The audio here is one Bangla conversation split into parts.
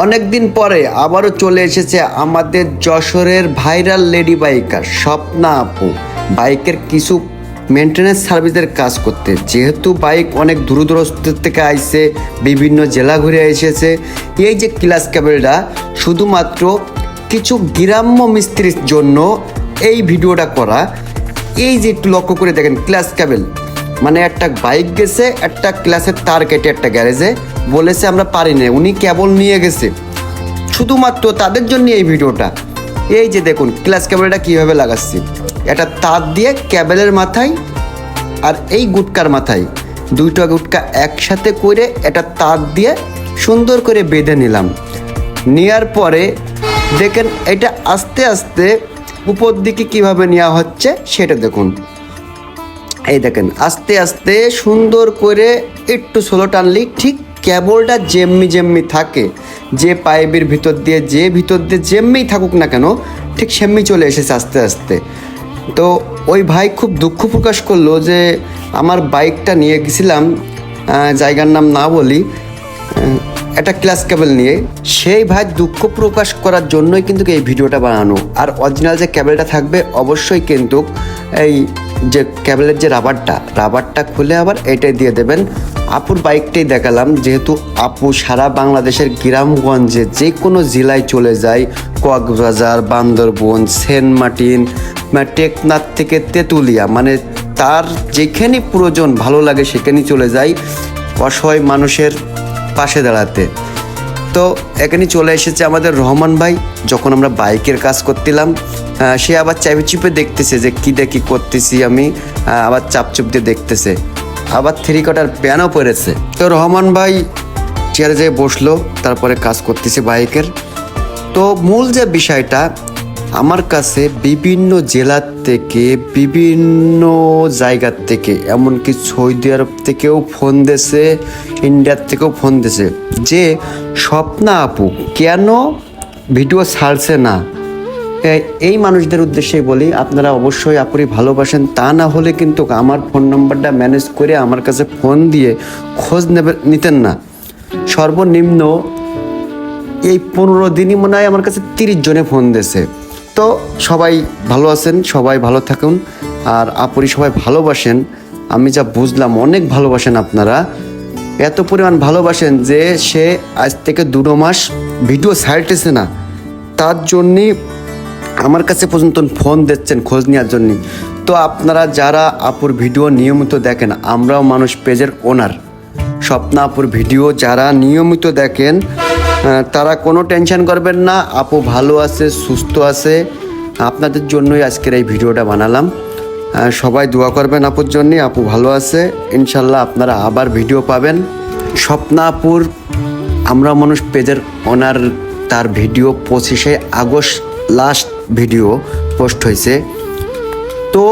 অনেক দিন পরে আবারও চলে এসেছে আমাদের যশোরের ভাইরাল লেডি বাইকার স্বপ্না আপু বাইকের কিছু মেনটেন্যান্স সার্ভিসের কাজ করতে। যেহেতু বাইক অনেক দূরদূরস্থ থেকে আইছে, বিভিন্ন জেলা ঘুরে এসেছে, এই যে ক্লাচ কেবলটা শুধুমাত্র কিছু গ্রাম্য মিস্ত্রির জন্য এই ভিডিওটা করা। এই যে একটু লক্ষ্য করে দেখেন, ক্লাচ কেবল মানে একটা বাইক গেছে, একটা ক্লাসের তার কেটে একটা গ্যারেজে বলেছে আমরা পারি না, উনি কেবল নিয়ে গেছে, শুধুমাত্র তাদের জন্য এই ভিডিওটা। এই যে দেখুন ক্লাচ কেবলটা কীভাবে লাগাচ্ছি, একটা তার দিয়ে কেবলের মাথায় আর এই গুটকার মাথায়, দুইটা গুটকা একসাথে করে একটা তার দিয়ে সুন্দর করে বেঁধে নিলাম। নেওয়ার পরে দেখেন এটা আস্তে আস্তে উপর দিকে কীভাবে নেওয়া হচ্ছে সেটা দেখুন। এই দেখেন আস্তে আস্তে সুন্দর করে একটু স্লো টানলি ঠিক কেবলটা যেমনি থাকে, যে পাইপের ভিতর দিয়ে যেমনি থাকুক না কেন ঠিক সেমনি চলে এসেছে আস্তে আস্তে। তো ওই ভাই খুব দুঃখ প্রকাশ করলো যে আমার বাইকটা নিয়ে গেছিলাম, জায়গার নাম না বলি, একটা ক্লাচ কেবল নিয়ে। সেই ভাই দুঃখ প্রকাশ করার জন্যই কিন্তু এই ভিডিওটা বানানো। আর অরিজিনাল যে কেবলটা থাকবে অবশ্যই কিন্তু এই যে কেবলের যে রাবারটা খুলে আবার এটাই দিয়ে দেবেন। আপুর বাইকটাই দেখালাম, যেহেতু আপু সারা বাংলাদেশের গ্রামগঞ্জে যে কোনো জেলায় চলে যায়, কক্সবাজার, বান্দরবন, সেন্ট মার্টিন, টেকনাফ থেকে তেঁতুলিয়া, মানে তার যেখানে প্রয়োজন ভালো লাগে সেখানেই চলে যায় অসহায় মানুষের পাশে দাঁড়াতে। তো এখানে চলে এসেছে আমাদের রহমান ভাই। যখন আমরা বাইকের কাজ করছিলাম সে আবার চাপে চিপে দেখতেছে যে কী দেখি করতেছি আমি, আবার চাপচুপ দিয়ে দেখতেছে, আবার 3 কোয়ার্টার প্যানও পড়েছে। তো রহমান ভাই চেয়ারে যেয়ে বসলো, তারপরে কাজ করতেছে বাইকের। তো মূল যে বিষয়টা, আমার কাছে বিভিন্ন জেলার থেকে, বিভিন্ন জায়গার থেকে, এমনকি সৌদি আরব থেকেও ফোন দিয়েছে, ইন্ডিয়ার থেকেও ফোন দিয়েছে যে স্বপ্না আপু কেন ভিডিও ছাড়ছে না। এই মানুষদের উদ্দেশ্যেই বলি, আপনারা অবশ্যই আপুরি ভালোবাসেন, তা না হলে কিন্তু আমার ফোন নাম্বারটা ম্যানেজ করে আমার কাছে ফোন দিয়ে খোঁজ নিতেন না। সর্বনিম্ন এই 15 দিনই মনে হয় আমার কাছে 30 জনে ফোন দিয়েছে। তো সবাই ভালো আছেন, সবাই ভালো থাকুন। আর আপুরি সবাই ভালোবাসেন, আমি যা বুঝলাম অনেক ভালোবাসেন আপনারা, এত পরিমাণ ভালোবাসেন যে সে আজ থেকে 2 মাস ভিডিও ছাড়তেছে না। তার জন্যই আমার কাছে পর্যন্ত ফোন দিচ্ছেন খোঁজ নেওয়ার জন্য। তো আপনারা যারা আপুর ভিডিও নিয়মিত দেখেন, আমরাও মানুষ পেজের ওনার, স্বপ্না আপুর ভিডিও যারা নিয়মিত দেখেন তারা কোনো টেনশন করবেন না, আপু ভালো আছে, সুস্থ আছে। আপনাদের জন্যই আজকের এই ভিডিওটা বানালাম। সবাই দোয়া করবেন আপুর জন্যে, আপু ভালো আছে, ইনশাল্লাহ আপনারা আবার ভিডিও পাবেন। স্বপ্না আপুর আমরা মানুষ পেজের ওনার, তার ভিডিও 25শে আগস্ট লাস্ট ভিডিও পোস্ট হয়েছে। তো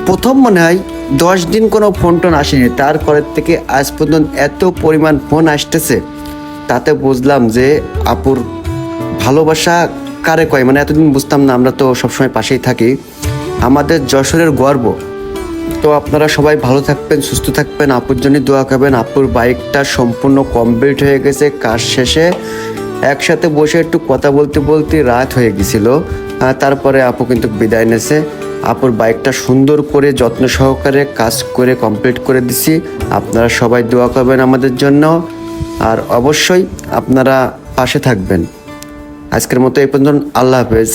প্রথম মনে হয় 10 দিন কোনো ফোন টোন আসেনি, তারপরের থেকে আজ পর্যন্ত এত পরিমাণ ফোন আসতেছে, তাতে বুঝলাম যে আপুর ভালোবাসা কারে কয়, মানে এতদিন বুঝতাম না, আমরা তো সবসময় পাশেই থাকি, আমাদের যশোরের গর্ব। তো আপনারা সবাই ভালো থাকবেন, সুস্থ থাকবেন, আপুর জন্য দোয়া করবেন। আপুর বাইকটা সম্পূর্ণ কমপ্লিট হয়ে গেছে, কাজ শেষে একসাথে বসে একটু কথা বলতে বলতে রাত হয়ে গেছিল, তারপরে আপু কিন্তু বিদায় নিয়েছে। আপুর বাইকটা সুন্দর করে যত্ন সহকারে কাজ করে কমপ্লিট করে দিছি। আপনারা সবাই দোয়া করবেন আমাদের জন্য, আর অবশ্যই আপনারা পাশে থাকবেন। আজকের মতো এই পর্যন্ত, আল্লাহ হাফেজ।